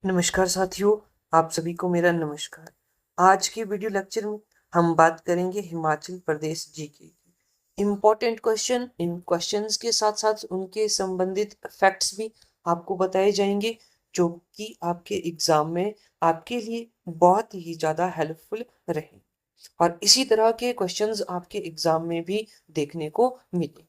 नमस्कार साथियों, आप सभी को मेरा नमस्कार। आज के वीडियो लेक्चर में हम बात करेंगे हिमाचल प्रदेश जीके की इम्पोर्टेंट क्वेश्चन। इन क्वेश्चंस के साथ साथ उनके संबंधित फैक्ट्स भी आपको बताए जाएंगे, जो कि आपके एग्जाम में आपके लिए बहुत ही ज़्यादा हेल्पफुल रहे। और इसी तरह के क्वेश्चंस आपके एग्जाम में भी देखने को मिलेंगे।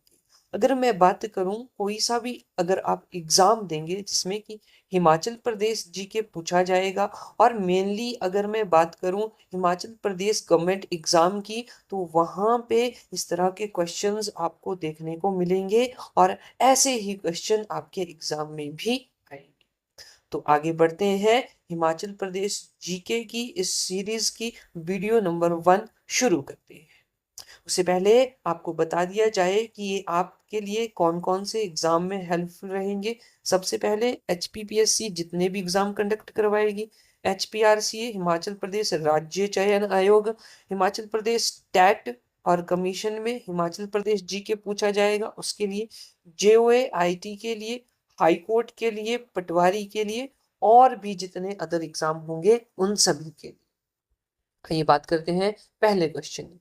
अगर मैं बात करूं, कोई सा भी अगर आप एग्जाम देंगे जिसमें कि हिमाचल प्रदेश जीके पूछा जाएगा, और मेनली अगर मैं बात करूं हिमाचल प्रदेश गवर्नमेंट एग्जाम की, तो वहां पे इस तरह के क्वेश्चंस आपको देखने को मिलेंगे और ऐसे ही क्वेश्चन आपके एग्जाम में भी आएंगे। तो आगे बढ़ते हैं, हिमाचल प्रदेश जीके की इस सीरीज की वीडियो नंबर 1 शुरू करते हैं। उससे पहले आपको बता दिया जाए कि ये आपके लिए कौन कौन से एग्जाम में हेल्पफुल रहेंगे। सबसे पहले HPPSC जितने भी एग्जाम कंडक्ट करवाएगी, HPRCA हिमाचल प्रदेश राज्य चयन आयोग, हिमाचल प्रदेश टैट और कमीशन में हिमाचल प्रदेश जीके पूछा जाएगा, उसके लिए JOA IT के लिए, हाई कोर्ट के लिए, पटवारी के लिए, और भी जितने अदर एग्जाम होंगे उन सभी के लिए। ये बात करते हैं पहले क्वेश्चन की।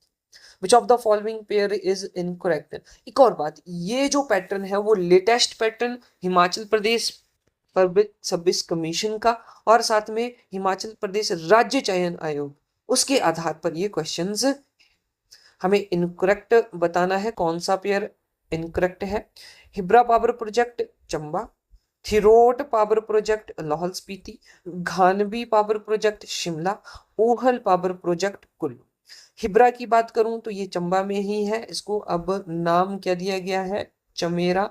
विच of the following pair is incorrect. एक और बात, ये जो पैटर्न है वो latest pattern Himachal Pradesh public service commission का और साथ में हिमाचल प्रदेश राज्य चयन आयोग, उसके आधार पर ये क्वेश्चंस हमें इनकरेक्ट बताना है। कौन सा पेयर इनकरेक्ट है? Hibra power project Chamba, Thirot power project Lahaul Spiti, घानबी power project Shimla, Uhl power project Kullu. Hibra की बात करूं तो ये चंबा में ही है। इसको अब नाम क्या दिया गया है? चमेरा।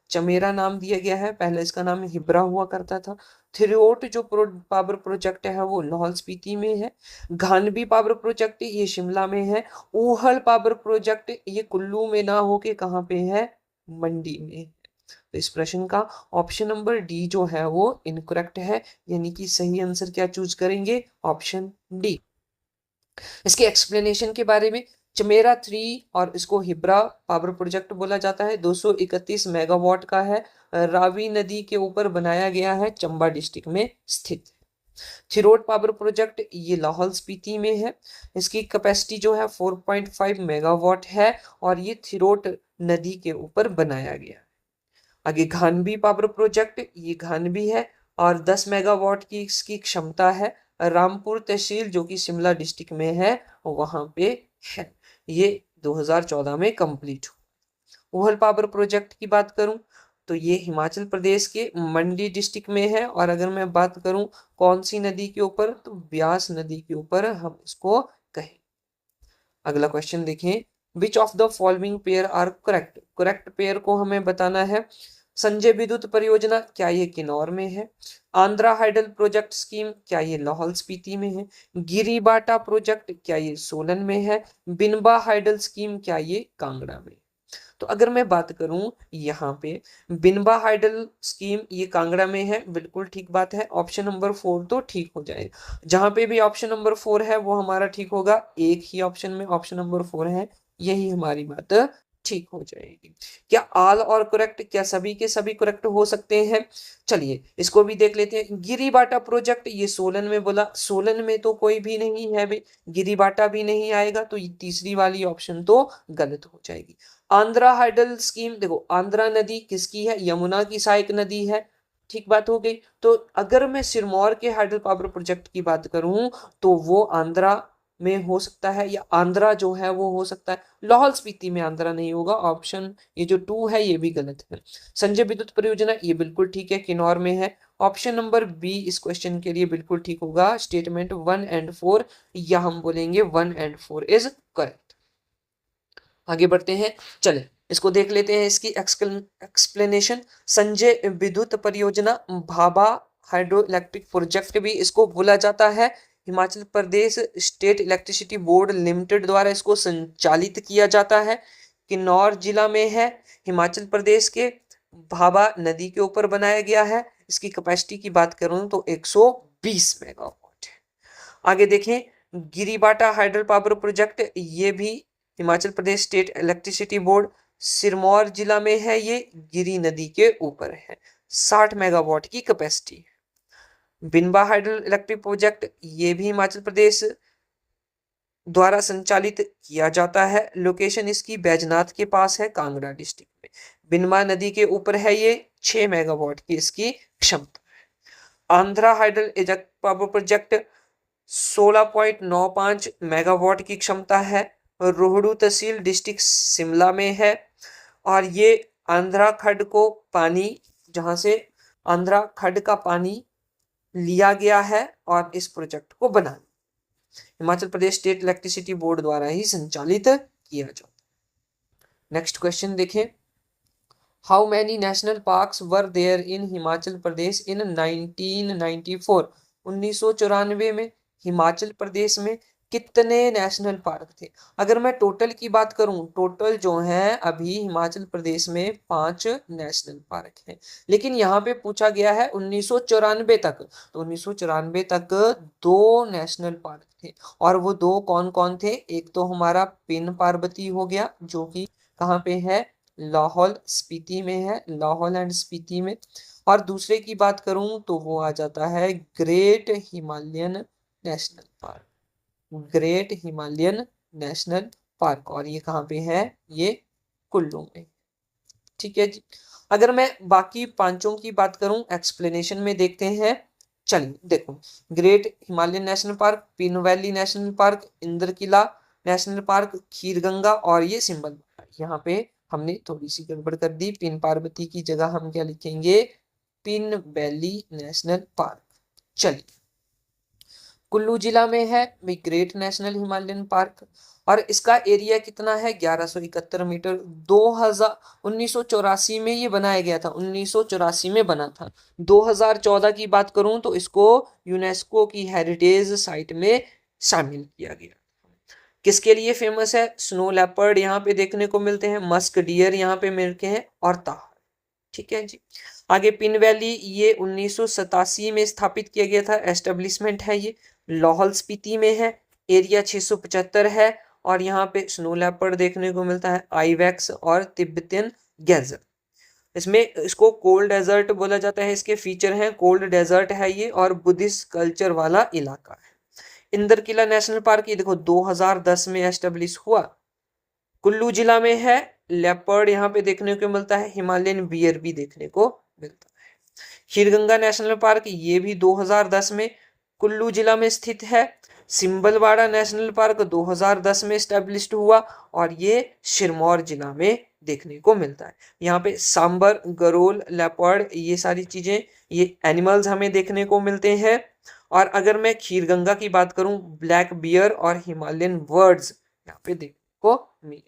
चमेरा नाम दिया गया है, पहले इसका नाम हिब्रा हुआ करता था। थिरोट जो पावर प्रोजेक्ट है वो लाहौल स्पीति में है। घानबी पावर प्रोजेक्ट ये शिमला में है। ऊहल पावर प्रोजेक्ट ये कुल्लू में ना होके कहाँ पे है? मंडी में। तो इस प्रश्न का ऑप्शन नंबर डी जो है वो इनकरेक्ट है, यानी कि सही आंसर क्या चूज करेंगे? Option D. इसके एक्सप्लेनेशन के बारे में, चमेरा 3 और इसको हिब्रा पावर प्रोजेक्ट बोला जाता है, 231 मेगावाट का है, रावी नदी के ऊपर बनाया गया है, चंबा डिस्ट्रिक्ट में स्थित। थिरोट पावर प्रोजेक्ट ये लाहौल स्पीति में है। इसकी कैपेसिटी जो है 4.5 मेगावाट है और ये थिरोट नदी के ऊपर बनाया गया। आगे घानबी पावर प्रोजेक्ट, ये घानबी है और 10 मेगावाट की इसकी क्षमता है। रामपुर तहसील जो कि शिमला डिस्ट्रिक्ट में है वहां पे है। ये 2014 में कंप्लीट हुआ। ऊहल पावर प्रोजेक्ट की बात करूं तो ये हिमाचल प्रदेश के मंडी डिस्ट्रिक्ट में है, और अगर मैं बात करूं कौन सी नदी के ऊपर, तो ब्यास नदी के ऊपर हम इसको कहें। अगला क्वेश्चन देखें, which of the following pair are correct. Correct pair को हमें बताना है। संजय विद्युत परियोजना, क्या ये किन्नौर में है? आंध्रा हाइडल प्रोजेक्ट स्कीम, क्या ये लाहौल स्पीति में है? गिरिबाटा प्रोजेक्ट, क्या ये सोलन में है? बिनबा हाइडल स्कीम, क्या ये कांगड़ा में? तो अगर मैं बात करूं यहाँ पे, बिनबा हाइडल स्कीम ये कांगड़ा में है, बिल्कुल ठीक बात है। ऑप्शन नंबर 4 तो ठीक हो जाएगा। जहां पे भी ऑप्शन नंबर 4 है वो हमारा ठीक होगा। एक ही ऑप्शन में ऑप्शन नंबर 4 है, यही हमारी बात ठीक हो जाएगी। क्या ऑल और करेक्ट, क्या सभी के सभी करेक्ट हो सकते हैं? चलिए इसको भी देख लेते हैं। गिरिबाटा प्रोजेक्ट ये सोलन में बोला, सोलन में तो कोई भी नहीं है भाई, गिरिबाटा भी नहीं आएगा, तो ये तीसरी वाली ऑप्शन तो गलत हो जाएगी। आंध्रा हाइडल स्कीम, देखो आंध्रा नदी किसकी है? यमुना की सहायक नदी है, ठीक बात हो गई। तो अगर मैं सिरमौर के हाइडल पावर प्रोजेक्ट की बात करूं तो वो आंध्रा में हो सकता है, या आंध्रा जो है वो हो सकता है। लाहौल स्पीति में आंध्रा नहीं होगा। ऑप्शन ये जो 2 है ये भी गलत है। संजय विद्युत परियोजना ये बिल्कुल ठीक है, किन्नौर में है। ऑप्शन नंबर बी इस क्वेश्चन के लिए बिल्कुल ठीक होगा। स्टेटमेंट 1 एंड 4, या हम बोलेंगे 1 एंड 4 इज करेक्ट। आगे बढ़ते हैं, चले इसको देख लेते हैं, इसकी एक्सप्लेनेशन। संजय विद्युत परियोजना, भाभा हाइड्रो इलेक्ट्रिक प्रोजेक्ट भी इसको बोला जाता है। Himachal Pradesh state electricity board limited द्वारा इसको संचालित किया जाता है। किन्नौर जिला में है, हिमाचल प्रदेश के भाभा नदी के ऊपर बनाया गया है। इसकी कैपेसिटी की बात करूं तो 120 मेगावाट है। आगे देखें, गिरिबाटा हाइडल पावर प्रोजेक्ट ये भी Himachal Pradesh state electricity board Sirmaur जिला में है। ये गिरी नदी के ऊपर है, 60 मेगावाट की कैपेसिटी है। बिनबा हाइडल इलेक्ट्रिक प्रोजेक्ट ये भी हिमाचल प्रदेश द्वारा संचालित किया जाता है। लोकेशन इसकी बैजनाथ के पास है, कांगड़ा डिस्ट्रिक्ट में। बिनबा नदी के ऊपर है ये, 6 मेगावाट की इसकी क्षमता है। Andhra hydel electric power project 16.95 megawatt की क्षमता है। रोहडू तहसील डिस्ट्रिक्ट शिमला में है और ये आंध्रा खड्ड को पानी, जहां से आंध्रा खड्ड का पानी लिया गया है और इस प्रोजेक्ट को बना Himachal Pradesh state electricity board द्वारा ही संचालित किया जाता है। नेक्स्ट क्वेश्चन देखें, how many national parks were there in Himachal Pradesh in 1994? 1994 में हिमाचल प्रदेश में कितने नेशनल पार्क थे? अगर मैं टोटल की बात करूं, टोटल जो है अभी हिमाचल प्रदेश में 5 नेशनल पार्क हैं, लेकिन यहाँ पे पूछा गया है 1994 तक, तो 1994 तक 2 नेशनल पार्क थे और वो 2 कौन कौन थे? एक तो हमारा पिन पार्वती हो गया, जो कि कहाँ पे है? लाहौल स्पीति में है, लाहौल एंड स्पीति में। और दूसरे की बात करूं तो वो आ जाता है great Himalayan national park, great Himalayan national park, और ये कहाँ पे है? ये कुल्लू में। ठीक है जी। अगर मैं बाकी पांचों की बात करूं, एक्सप्लेनेशन में देखते हैं। चलिए देखो, great Himalayan national park, pin valley national park, Indrakila national park, Kheerganga और ये सिंबल। यहाँ पे हमने थोड़ी सी गड़बड़ कर दी, पिन पार्वती की जगह हम क्या लिखेंगे? Pin valley national park. चलिए, कुल्लू जिला में है भी ग्रेट नेशनल हिमालयन पार्क और इसका एरिया कितना है? 1171 मीटर। 1984 में ये बनाया गया था, 1984 में बना था। 2014 की बात करूं तो इसको यूनेस्को की हेरिटेज साइट में शामिल किया गया। किसके लिए फेमस है? स्नो लेपर्ड यहाँ पे देखने को मिलते हैं, मस्क डियर यहाँ पे मिलते हैं और ताड़। ठीक है जी। आगे पिन वैली, ये 1987 में स्थापित किया गया था, एस्टेब्लिशमेंट है ये, लाहौल स्पीति में है, एरिया 675 है और यहाँ पे स्नो लेपर्ड देखने को मिलता है, आईवैक्स और तिब्बतियन गैजर। इसमें इसको कोल्ड डेजर्ट बोला जाता है, इसके फीचर हैं, कोल्ड डेजर्ट है ये और बुद्धिस्ट कल्चर वाला इलाका है। इंद्रकिला नेशनल पार्क ये देखो 2010 में एस्टेब्लिश हुआ, कुल्लू जिला में है। लेपर्ड यहाँ पे देखने को मिलता है, हिमालयन बियर भी देखने को मिलता है। खीरगंगा नेशनल पार्क ये भी 2010 में कुल्लू जिला में स्थित है। सिंबलवाड़ा नेशनल पार्क 2010 में स्टैब्लिश्ड हुआ और ये सिरमौर जिला में देखने को मिलता है। यहाँ पे सांबर, गरोल, लेपर्ड ये सारी चीजें, ये एनिमल्स हमें देखने को मिलते हैं। और अगर मैं खीरगंगा की बात करूं, ब्लैक बियर और हिमालयन वर्ड्स यहाँ पे देखने को मिले।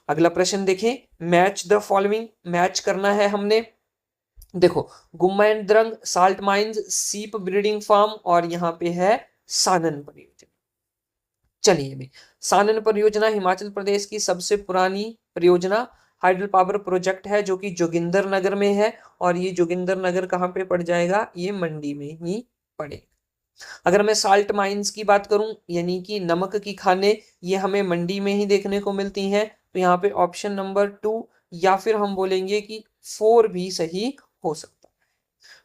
अगला प्रश्न देखें, मैच द फॉलोइंग, मैच करना है हमने। देखो, गुम्मा एंड द्रंग, साल्ट माइंस, सीप ब्रीडिंग फार्म और यहाँ पे है सानन परियोजना। चलिए भी, सानन परियोजना हिमाचल प्रदेश की सबसे पुरानी परियोजना हाइडल पावर प्रोजेक्ट है, जो कि जोगिंदर नगर में है और ये जोगिंदर नगर कहाँ पे पड़ जाएगा? ये मंडी में ही पड़ेगा। अगर मैं साल्ट माइंस की बात करूं, यानी कि नमक की खाने, ये हमें मंडी में ही देखने को मिलती हैं, तो यहाँ पे ऑप्शन नंबर 2 या फिर हम बोलेंगे कि 4 भी सही हो सकता है।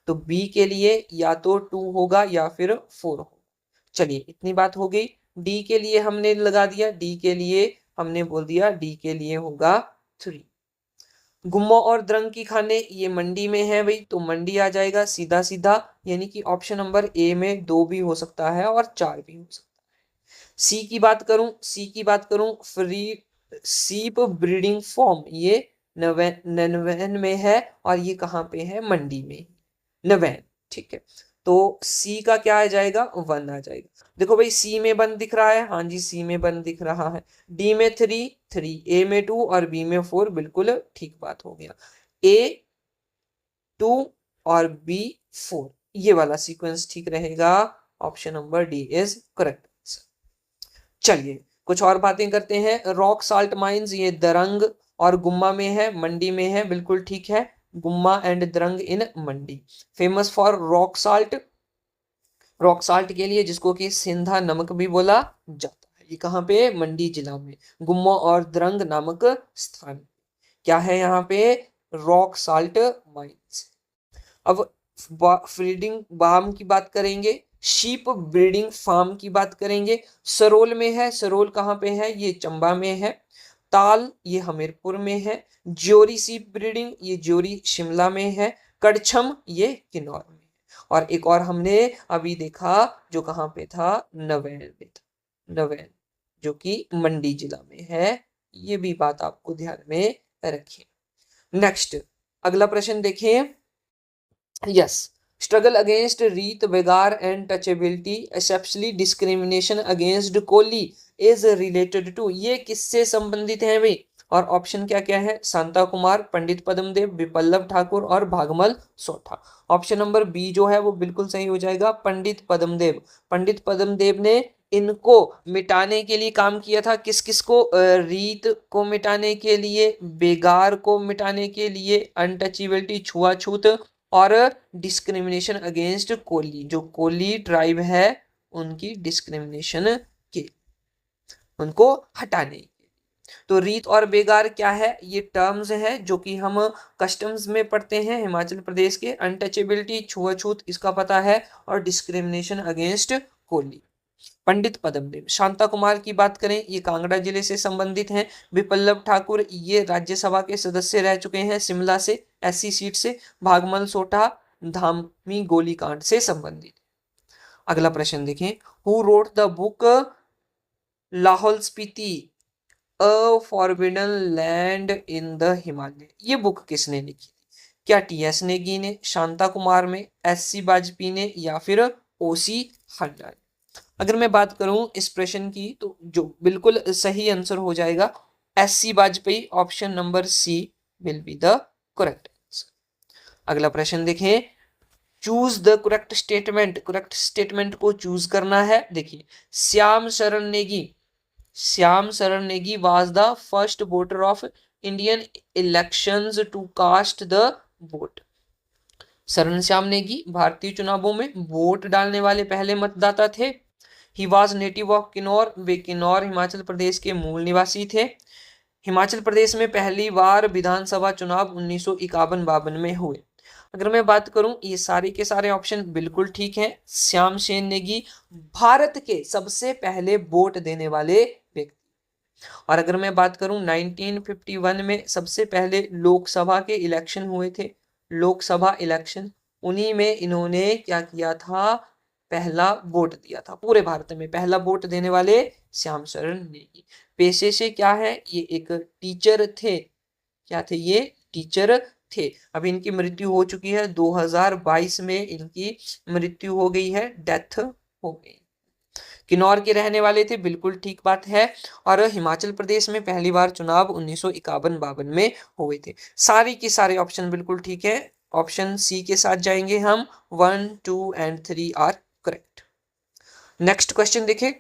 तो बी के लिए या तो 2 होगा या फिर 4 होगा। चलिए, इतनी बात हो गई। डी के लिए हमने लगा दिया, डी के लिए हमने बोल दिया, डी के लिए होगा 3। गुम्मा और द्रंग की खाने ये मंडी में है भाई, तो मंडी आ जाएगा सीधा सीधा, यानी कि ऑप्शन नंबर ए में 2 भी हो सकता है और 4 भी हो सकता है। सी की बात करूं, सी की बात करूं, फ्री सीप ब्रीडिंग फॉर्म ये नवैन में है और ये कहाँ पे है? मंडी में, नवैन। ठीक है, तो सी का क्या आ जाएगा? 1 आ जाएगा। देखो भाई, सी में 1 दिख रहा है, हाँ जी सी में 1 दिख रहा है। डी में 3, ए में 2 और बी में 4, बिल्कुल ठीक बात हो गया। ए 2 और बी 4, ये वाला सीक्वेंस ठीक रहेगा। Option number D is correct. चलिए, कुछ और बातें करते हैं। रॉक साल्ट माइंस ये दरंग और गुम्मा में है, मंडी में है, बिल्कुल ठीक है। Gumma and Darang in Mandi. Famous for rock salt, rock salt के लिए, जिसको कि सिंधा नमक भी बोला जाता है, ये कहाँ पे? मंडी जिला में, गुम्मा और द्रंग नामक स्थान। क्या है यहाँ पे? Rock salt mines. अब फीडिंग बाम की बात करेंगे, शीप ब्रीडिंग फार्म की बात करेंगे। सरोल में है, सरोल कहाँ पे है, ये चंबा में है। ताल ये हमीरपुर में है। ज्योरी शीप ब्रीडिंग ये ज्योरी शिमला में है। कड़छम ये किन्नौर में है। और एक और हमने अभी देखा जो कहाँ पे था, नवेल में था, नवेल जो कि मंडी जिला में है। ये भी बात आपको ध्यान में रखिए। नेक्स्ट अगला प्रश्न देखें। Yes, struggle against reet begar and touchability exceptionally discrimination against Koli is related to, ये किससे संबंधित है भाई? और ऑप्शन क्या क्या है, शांता कुमार, पंडित पद्मदेव, विपल्लभ ठाकुर और भागमल सोठा। ऑप्शन नंबर बी जो है वो बिल्कुल सही हो जाएगा, पंडित पद्मदेव। पंडित पद्मदेव ने इनको मिटाने के लिए काम किया था। किस किस को? रीत को मिटाने के लिए, बेगार को मिटाने के लिए, अनटचेबिलिटी छुआछूत और डिस्क्रिमिनेशन अगेंस्ट कोली, जो कोली ट्राइब है उनकी डिस्क्रिमिनेशन के, उनको हटाने। तो रीत और बेगार क्या है? ये टर्म्स हैं जो कि हम कस्टम्स में पढ़ते हैं हिमाचल प्रदेश के। अनटचेबिलिटी छुआछूत इसका पता है, और डिस्क्रिमिनेशन अगेंस्ट कोली। पंडित पद्मदेव। शांता कुमार की बात करें, ये कांगड़ा जिले से संबंधित हैं। विपल्लभ ठाकुर ये राज्यसभा के सदस्य रह चुके हैं शिमला से, एससी सीट से। भागमल सोठा धामी गोलीकांड से संबंधित। अगला प्रश्न देखें। Who wrote the book Lahaul Spiti a forbidden land in the Himalaya, ये बुक किसने लिखी थी? क्या टीएस नेगी ने, शांता कुमार में, एससी वाजपेयी ने, या फिर ओसी हल्ला ने? अगर मैं बात करूं इस प्रश्न की तो जो बिल्कुल सही आंसर हो जाएगा SC Vajpayee. Option number C will be the correct answer. अगला प्रश्न देखें। Choose the correct statement, correct statement को चूज करना है। देखिए, Shyam Saran Negi, Shyam Saran Negi was the first voter of Indian elections to cast the vote. Saran Shyam Negi भारतीय चुनावों में वोट डालने वाले पहले मतदाता थे। He was native of Kinnaur, वे किन्नौर हिमाचल प्रदेश के मूल निवासी थे। हिमाचल प्रदेश में पहली बार विधानसभा चुनाव 1951-52 में हुए। अगर मैं बात करूं, ये सारे के सारे ऑप्शन बिल्कुल ठीक हैं। श्याम सेन नेगी भारत के सबसे पहले वोट देने वाले व्यक्ति। और अगर मैं बात करूं 1951 में सबसे पहले लोकसभा के इलेक्शन हुए थे, लोकसभा इलेक्शन, उन्हीं में इन्होंने क्या किया था, पहला वोट दिया था। पूरे भारत में पहला वोट देने वाले श्याम शरण नेगी। पेशे से क्या है, ये एक टीचर थे। क्या थे ये? टीचर थे। अभी इनकी मृत्यु हो चुकी है, 2022 में इनकी मृत्यु हो गई है, डेथ हो गई। किन्नौर के रहने वाले थे, बिल्कुल ठीक बात है। और हिमाचल प्रदेश में पहली बार चुनाव 1951-52 में हुए थे। सारी के सारे ऑप्शन बिल्कुल ठीक है। ऑप्शन सी के साथ जाएंगे हम। 1, 2 and 3 are correct. Next question देखें।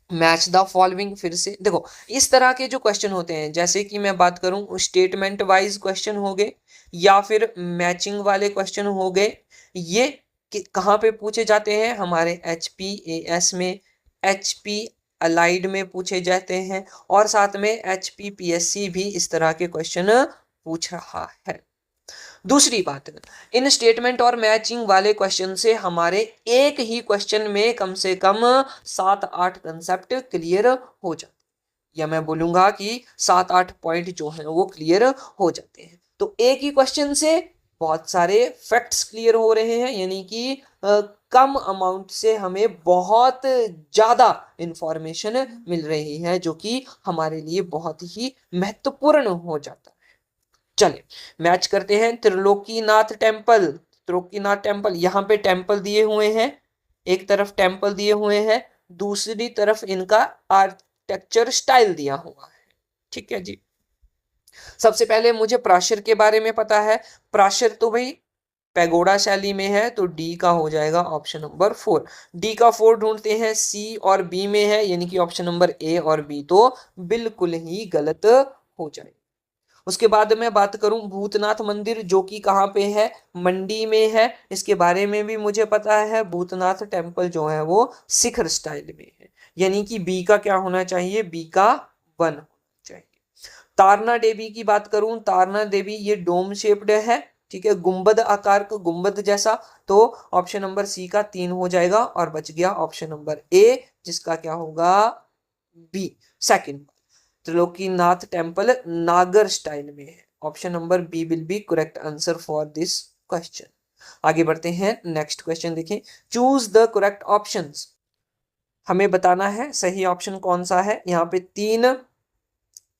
मैच द फॉलोइंग, फिर से देखो इस तरह के जो क्वेश्चन होते हैं, जैसे कि मैं बात करूं स्टेटमेंट वाइज क्वेश्चन हो गए या फिर मैचिंग वाले क्वेश्चन हो गए, ये कहाँ पे पूछे जाते हैं? हमारे HPAS में, HP अलाइड में पूछे जाते हैं, और साथ में HPPSC भी इस तरह के क्वेश्चन पूछ रहा है। दूसरी बात, इन स्टेटमेंट और मैचिंग वाले क्वेश्चन से हमारे एक ही क्वेश्चन में कम से कम 7-8 कंसेप्ट क्लियर हो जाते हैं, या मैं बोलूंगा कि 7-8 पॉइंट जो है वो क्लियर हो जाते हैं। तो एक ही क्वेश्चन से बहुत सारे फैक्ट्स क्लियर हो रहे हैं, यानी कि कम अमाउंट से हमें बहुत ज्यादा इंफॉर्मेशन मिल रही है, जो कि हमारे लिए बहुत ही महत्वपूर्ण हो जाता है। चले मैच करते हैं। त्रिलोकीनाथ टेम्पल, त्रिलोकीनाथ टेम्पल, यहाँ पे टेम्पल दिए हुए हैं, एक तरफ टेम्पल दिए हुए हैं, दूसरी तरफ इनका आर्किटेक्चर स्टाइल दिया हुआ है। ठीक है जी। सबसे पहले मुझे प्राशर के बारे में पता है। प्राशर तो भाई पैगोडा शैली में है, तो डी का हो जाएगा ऑप्शन नंबर 4। डी का 4 ढूंढते हैं, सी और बी में है, यानी कि ऑप्शन नंबर ए और बी तो बिल्कुल ही गलत हो जाएगा। उसके बाद मैं बात करूं भूतनाथ मंदिर, जो कि कहाँ पे है? मंडी में है। इसके बारे में भी मुझे पता है। भूतनाथ टेम्पल जो है वो शिखर स्टाइल में है, यानी कि बी का क्या होना चाहिए? बी का 1 होना चाहिए। तारना देवी की बात करूं, तारना देवी ये डोम शेप्ड है, ठीक है, गुंबद आकार का, गुंबद जैसा। तो ऑप्शन नंबर सी का 3 हो जाएगा और बच गया ऑप्शन नंबर ए, जिसका क्या होगा, B, second. Trilokinath temple Nagar style में है। Option number B will be correct answer for this question. आगे बढ़ते हैं, नेक्स्ट क्वेश्चन देखें। Choose the correct options. हमें बताना है सही ऑप्शन कौन सा है। यहाँ पे 3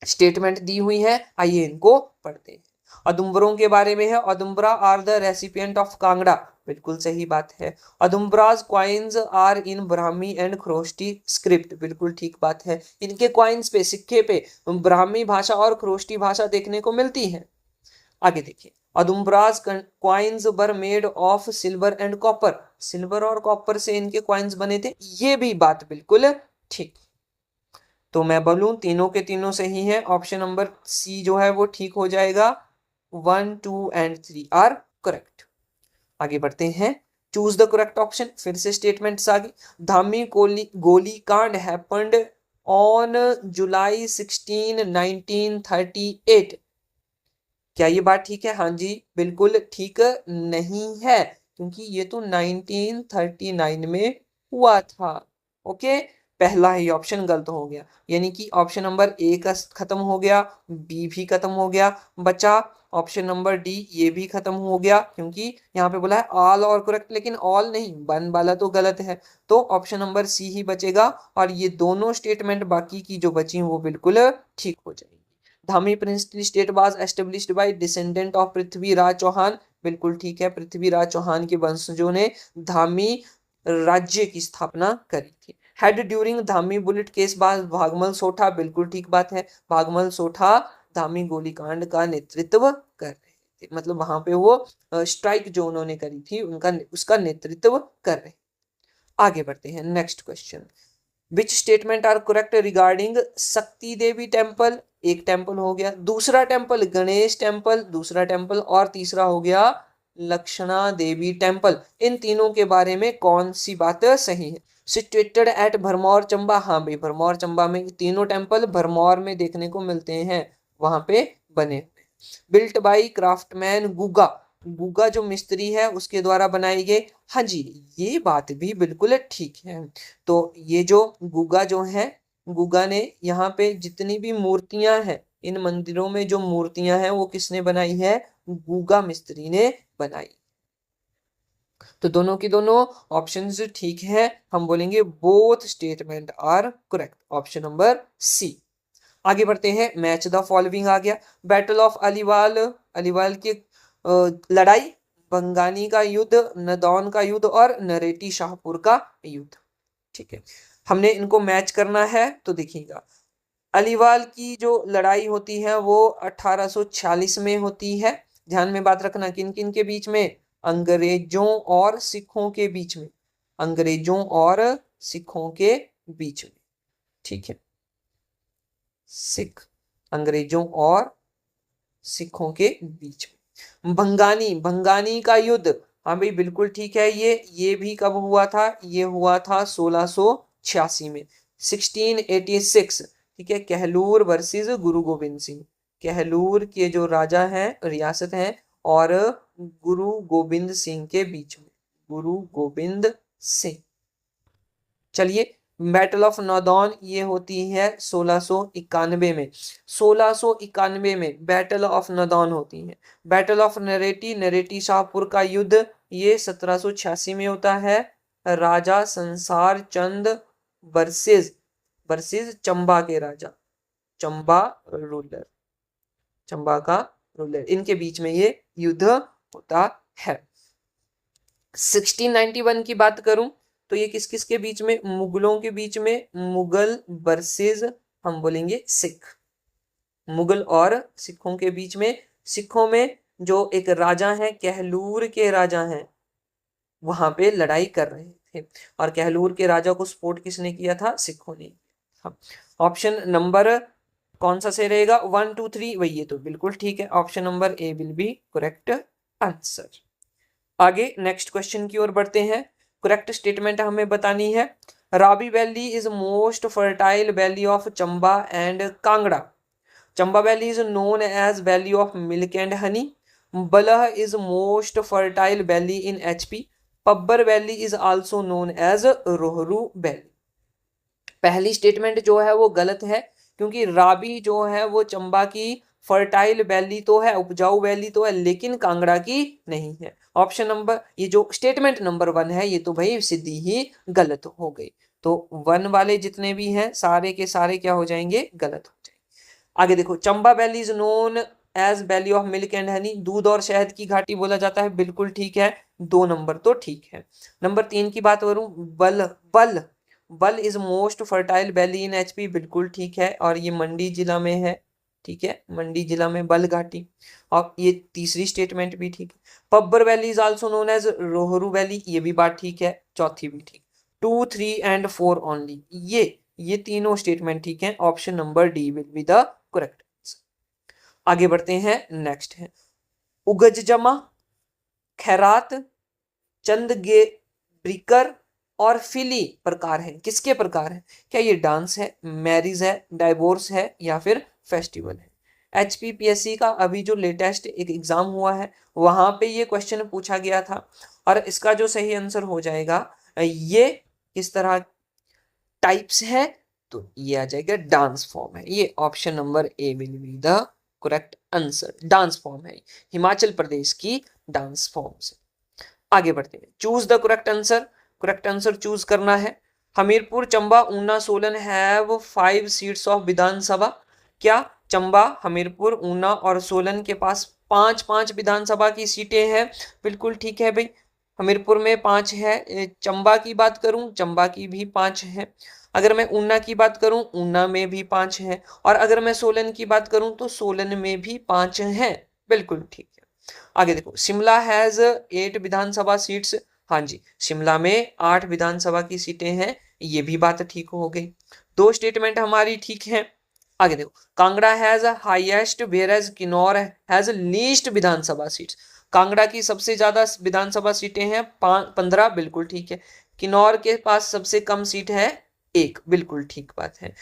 स्टेटमेंट दी हुई है, आइए इनको पढ़ते हैं। अदुम्बरों के बारे में है, Audumbara are the recipient of Kangra, बिल्कुल सही बात है। Audumbaras coins are in Brahmi and Kharoshthi script, बिल्कुल ठीक बात है। इनके क्वाइंस पे, सिक्के पे ब्राह्मी भाषा और ख्रोष्टी भाषा देखने को मिलती है। आगे देखिए, Audumbaras coins were made of silver and copper, silver और कॉपर से इनके क्वाइंस बने थे, ये भी बात बिल्कुल ठीक। तो मैं बोलूं तीनों के तीनों सही है, ऑप्शन नंबर सी जो है वो ठीक हो जाएगा। 1, 2 एंड 3 आर करेक्ट। आगे बढ़ते हैं, चूज द करेक्ट ऑप्शन। फिर से स्टेटमेंट्स आगे। धामी गोली कांड हैपेंड ऑन जुलाई 16, 1938। क्या ये बात ठीक है? हाँ जी, बिल्कुल ठीक नहीं है, क्योंकि ये तो 1939 में हुआ था। ओके, पहला ही ऑप्शन गलत हो गया, यानी कि ऑप्शन नंबर ए का खत्म हो गया, बी भी खत्म हो गया, बचा ऑप्शन नंबर डी, ये भी खत्म हो गया, क्योंकि यहाँ पे बोला है ऑल और करेक्ट, लेकिन ऑल नहीं, वन वाला तो गलत है। तो ऑप्शन नंबर सी ही बचेगा, और ये दोनों स्टेटमेंट बाकी की जो बची वो बिल्कुल ठीक हो जाएगी। Dhami princely state was established by descendant of Prithviraj Chauhan, बिल्कुल ठीक है, पृथ्वीराज चौहान के वंशजों ने धामी राज्य की स्थापना करी थी। Head during Dhami bullet case बाज भागमल सोठा, बिल्कुल ठीक बात है, भागमल सोठा धामी गोलीकांड का नेतृत्व कर रहे थे, मतलब वहां पे वो स्ट्राइक जो उन्होंने करी थी उनका उसका नेतृत्व कर रहे। आगे बढ़ते हैं, next question. Which statement are correct regarding Shakti Devi temple, एक टेम्पल हो गया, दूसरा टेम्पल गणेश टेम्पल, दूसरा टेम्पल, और तीसरा हो गया लक्षणा देवी टेम्पल। इन तीनों के बारे में कौन सी बात सही है? सिचुएटेड एट भरमौर चंबा, हाँ भाई, भरमौर चंबा में तीनों टेम्पल भरमौर में देखने को मिलते हैं, वहां पे बने। Built by craftsman Guga, Guga जो मिस्त्री है उसके द्वारा बनाई गई, हाँ जी, ये बात भी बिल्कुल ठीक है। तो ये जो गुगा जो है, गुगा ने यहाँ पे जितनी भी मूर्तियां हैं, इन मंदिरों में जो मूर्तियां हैं वो किसने बनाई है? गुगा मिस्त्री ने बनाई। तो दोनों की दोनों ऑप्शंस ठीक है, हम बोलेंगे both statement are correct, option number C. आगे बढ़ते हैं, मैच द फॉलोइंग आ गया। बैटल ऑफ अलीवाल, अलीवाल की लड़ाई, बंगानी का युद्ध, नदौन का युद्ध और नरेटी शाहपुर का युद्ध। ठीक है, हमने इनको मैच करना है, तो देखिएगा अलीवाल की जो लड़ाई होती है वो 1846 में होती है। ध्यान में बात रखना, किन किन के बीच में? अंग्रेजों और सिखों के बीच में, अंग्रेजों और सिखों के बीच में। ठीक है, सिख, अंग्रेजों और सिखों के बीच में। भंगानी, भंगानी का युद्ध, हाँ भाई बिल्कुल ठीक है, ये भी कब हुआ था? ये हुआ था 1686 में, 1686। ठीक है, कहलूर वर्सेस गुरु गोविंद सिंह, कहलूर के जो राजा हैं, रियासत हैं, और गुरु गोविंद सिंह के बीच में, गुरु गोविंद सिंह। चलिए, बैटल ऑफ नौदौन ये होती है 1691 में, 1691 में बैटल ऑफ नौदौन होती है। बैटल ऑफ नरेटी, नरेटी शाहपुर का युद्ध, ये 1786 में होता है, राजा संसार चंद वर्सेस चंबा के राजा, चंबा रूलर, चंबा का रूलर, इनके बीच में ये युद्ध होता है। 1691 की बात करूं तो ये किस किस के बीच में? मुगलों के बीच में, मुगल वर्सेस हम बोलेंगे सिख, मुगल और सिखों के बीच में। सिखों में जो एक राजा है, कहलूर के राजा हैं, वहां पे लड़ाई कर रहे थे, और कहलूर के राजा को सपोर्ट किसने किया था? सिखों ने। ऑप्शन नंबर कौन सा सही रहेगा? 1, 2, 3, वही, ये तो बिल्कुल ठीक है, option number A will be correct answer. आगे नेक्स्ट क्वेश्चन की ओर बढ़ते हैं, करेक्ट स्टेटमेंट हमें बतानी है। Ravi valley is most fertile valley of Chamba and Kangra. Chamba valley is known as valley of milk and honey. Balh is most fertile valley in HP, Pabbar valley is also known as Rohru valley. पहली statement जो है वो गलत है, क्योंकि राबी जो है वो चंबा की फर्टाइल वैली तो है, उपजाऊ वैली तो है, लेकिन कांगड़ा की नहीं है। ऑप्शन नंबर, ये जो स्टेटमेंट नंबर 1 है ये तो भाई सीधी ही गलत हो गई। तो 1 वाले जितने भी हैं सारे के सारे क्या हो जाएंगे, गलत हो जाएंगे। आगे देखो, Chamba valley is known as valley of milk and honey, दूध और शहद की घाटी बोला जाता है, बिल्कुल ठीक है, 2 नंबर तो ठीक है। नंबर 3 की बात करूं, बल बल बल is most fertile valley in HP, बिल्कुल ठीक है, और ये मंडी जिला में है, ठीक है, मंडी जिला में बल घाटी, और ये तीसरी स्टेटमेंट भी ठीक है। Pabbar valley is also known as Rohru valley, ये भी बात ठीक है, चौथी भी ठीक। 2, 3 एंड 4 ओनली, ये तीनों स्टेटमेंट ठीक है, option number D will be the correct answer. आगे बढ़ते हैं, नेक्स्ट है उगज जमा, खैरात, चंदगे ब्रिकर और फिली प्रकार हैं, किसके प्रकार हैं? क्या ये डांस है, मैरिज है, डाइवोर्स है, या फिर फेस्टिवल है? HPPSC का अभी जो लेटेस्ट एक एग्जाम हुआ है वहां पे ये क्वेश्चन पूछा गया था, और इसका जो सही आंसर हो जाएगा, ये किस तरह टाइप्स है, तो ये आ जाएगा डांस फॉर्म है, ये option number A will be the correct answer, dance form है, हिमाचल प्रदेश की डांस फॉर्म से। आगे बढ़ते हैं, choose the correct answer, correct answer choose करना है। Hamirpur, Chamba, Una, Solan have 5 seats of Vidhan Sabha, क्या चंबा, हमीरपुर, ऊना और सोलन के पास 5-5 विधानसभा की सीटें हैं? बिल्कुल ठीक है भाई, हमीरपुर में 5 है, चंबा की बात करूं चंबा की भी 5 है, अगर मैं ऊना की बात करूं ऊना में भी 5 है, और अगर मैं सोलन की बात करूं तो सोलन में भी 5 हैं, बिल्कुल ठीक है। आगे देखो, शिमला हैज 8 विधानसभा सीट्स, हाँ जी, शिमला में 8 विधानसभा की सीटें हैं, ये भी बात ठीक हो गई, 2 स्टेटमेंट हमारी ठीक है। आगे देखो, Kangra has highest whereas Kinnaur has least Vidhan Sabha seats, Kangra की सबसे ज्यादा विधानसभा सीटें हैं 15, बिल्कुल ठीक है, किन्नौर के पास सबसे कम सीट है 1, बिल्कुल ठीक बात है,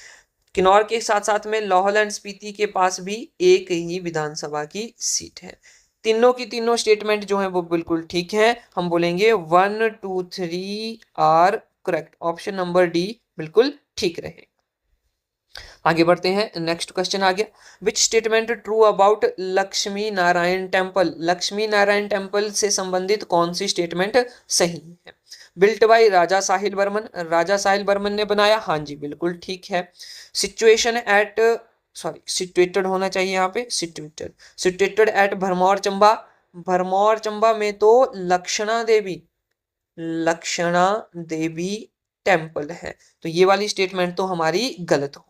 किन्नौर के साथ साथ में लाहौल एंड स्पीति के पास भी 1 ही विधानसभा की सीट है। तीनों की तीनों स्टेटमेंट जो है वो बिल्कुल ठीक है, हम बोलेंगे 1, 2, 3 are correct, option number D बिल्कुल ठीक रहे। आगे बढ़ते हैं, नेक्स्ट क्वेश्चन आ गया, which statement true about Lakshmi Narayan temple, Lakshmi Narayan temple से संबंधित कौन सी स्टेटमेंट सही है? बिल्ट बाय राजा साहिल बर्मन, राजा साहिल बर्मन ने बनाया, हाँ जी बिल्कुल ठीक है। सिचुएशन एट, सॉरी सिचुएटेड होना चाहिए यहाँ पे, सिचुएटेड एट भरमौर चंबा, भरमौर चंबा में तो लक्षणा देवी टेम्पल है, तो ये वाली स्टेटमेंट तो हमारी गलत हो।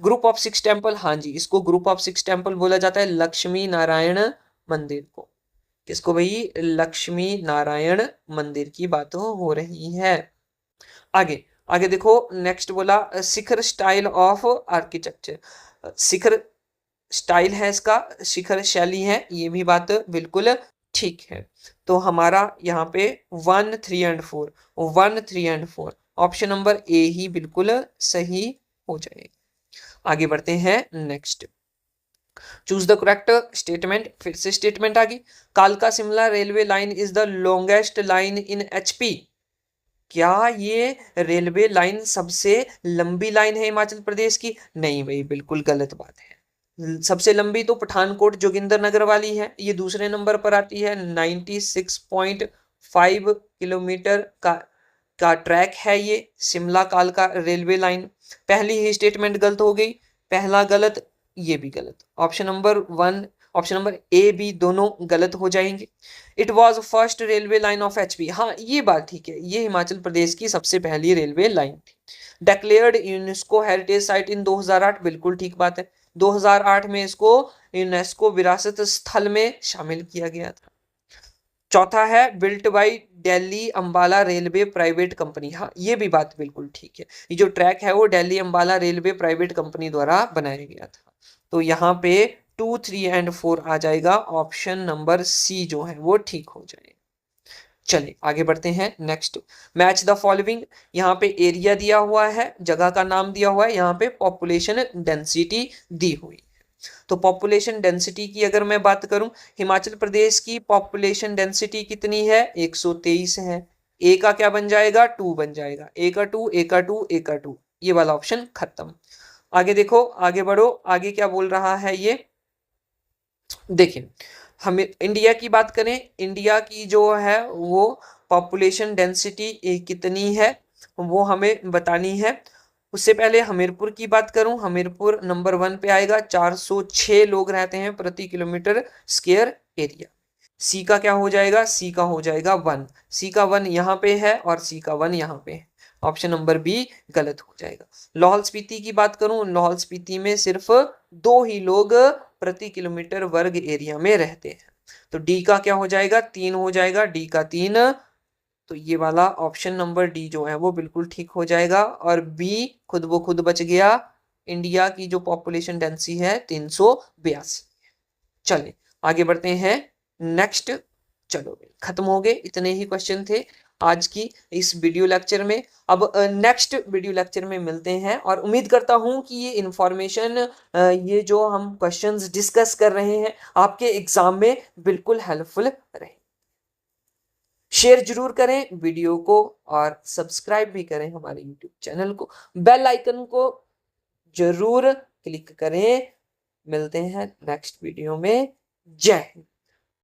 ग्रुप ऑफ 6 टेम्पल, हाँ जी, इसको ग्रुप ऑफ 6 टेम्पल बोला जाता है, लक्ष्मी नारायण मंदिर को, किसको भाई, लक्ष्मी नारायण मंदिर की बात हो रही है। आगे आगे देखो, नेक्स्ट बोला Shikhara style of architecture, Shikhara style है इसका, शिखर शैली है, ये भी बात बिल्कुल ठीक है। तो हमारा यहाँ पे 1, 3 and 4, 1, 3 and 4 option number A ही बिल्कुल सही हो जाएगा। आगे बढ़ते हैं, next choose the correct statement, फिर से स्टेटमेंट आ गई, कालका Shimla railway line is the longest line in HP, क्या ये रेलवे लाइन सबसे लंबी लाइन है हिमाचल प्रदेश की? नहीं भाई, बिल्कुल गलत बात है, सबसे लंबी तो पठानकोट जोगिंदर नगर वाली है, ये दूसरे नंबर पर आती है, 96.5 किलोमीटर का ट्रैक है ये शिमला कालका रेलवे लाइन। पहली ही स्टेटमेंट गलत हो गई, पहला गलत, ये भी गलत, option number 1, option number A B दोनों गलत हो जाएंगे। It was first railway line of HP, हाँ ये बात ठीक है, ये हिमाचल प्रदेश की सबसे पहली रेलवे लाइन थी। डिक्लेयर्ड यूनेस्को हेरिटेज साइट इन 2008, बिल्कुल ठीक बात है, 2008 में इसको यूनेस्को विरासत स्थल में शामिल किया गया था। चौथा है built by Delhi Ambala railway private company, हाँ ये भी बात बिल्कुल ठीक है, ये जो ट्रैक है वो Delhi Ambala railway private company द्वारा बनाया गया था। तो यहाँ पे 2, 3 एंड 4 आ जाएगा, ऑप्शन नंबर सी जो है वो ठीक हो जाएगा। चलिए आगे बढ़ते हैं, नेक्स्ट मैच द फॉलोइंग, यहाँ पे एरिया दिया हुआ है, जगह का नाम दिया हुआ है, यहाँ पे पॉपुलेशन डेंसिटी दी हुई है। तो पॉपुलेशन डेंसिटी की अगर मैं बात करूं, हिमाचल प्रदेश की पॉपुलेशन डेंसिटी कितनी है, 123 है। ए का क्या बन जाएगा, 2 बन जाएगा, ए का 2, ए का 2, ए का 2, ये वाला ऑप्शन खत्म। आगे देखो, आगे बढ़ो, आगे क्या बोल रहा है ये देखिए। हमें इंडिया की बात करें, इंडिया की जो है वो पॉपुलेशन डेंसिटी कितनी है वो हमें बतानी है। उससे पहले हमीरपुर की बात करूं, हमीरपुर नंबर 1 पे आएगा, 406 लोग रहते हैं प्रति किलोमीटर स्क्वायर एरिया। सी का क्या हो जाएगा, सी का हो जाएगा 1, सी का 1 यहाँ पे है और सी का 1 यहाँ पे है, ऑप्शन नंबर बी गलत हो जाएगा। लाहौल स्पीति की बात करूं, लाहौल स्पीति में सिर्फ 2 ही लोग प्रति किलोमीटर वर्ग एरिया में रहते हैं। तो डी का क्या हो जाएगा, 3 हो जाएगा, डी का 3। तो ये वाला ऑप्शन नंबर डी जो है वो बिल्कुल ठीक हो जाएगा और बी खुद ब खुद बच गया। इंडिया की जो पॉपुलेशन डेंसिटी है 382। चलिए आगे बढ़ते हैं नेक्स्ट। चलो खत्म हो गए, इतने ही क्वेश्चन थे आज की इस वीडियो लेक्चर में। अब नेक्स्ट वीडियो लेक्चर में मिलते हैं और उम्मीद करता हूं कि ये इंफॉर्मेशन, ये जो हम क्वेश्चंस डिस्कस कर रहे हैं आपके एग्जाम में बिल्कुल हेल्पफुल रहे। शेयर जरूर करें वीडियो को और सब्सक्राइब भी करें हमारे यूट्यूब चैनल को, बेल आइकन को जरूर क्लिक करें। मिलते हैं नेक्स्ट वीडियो में। जय हिंद।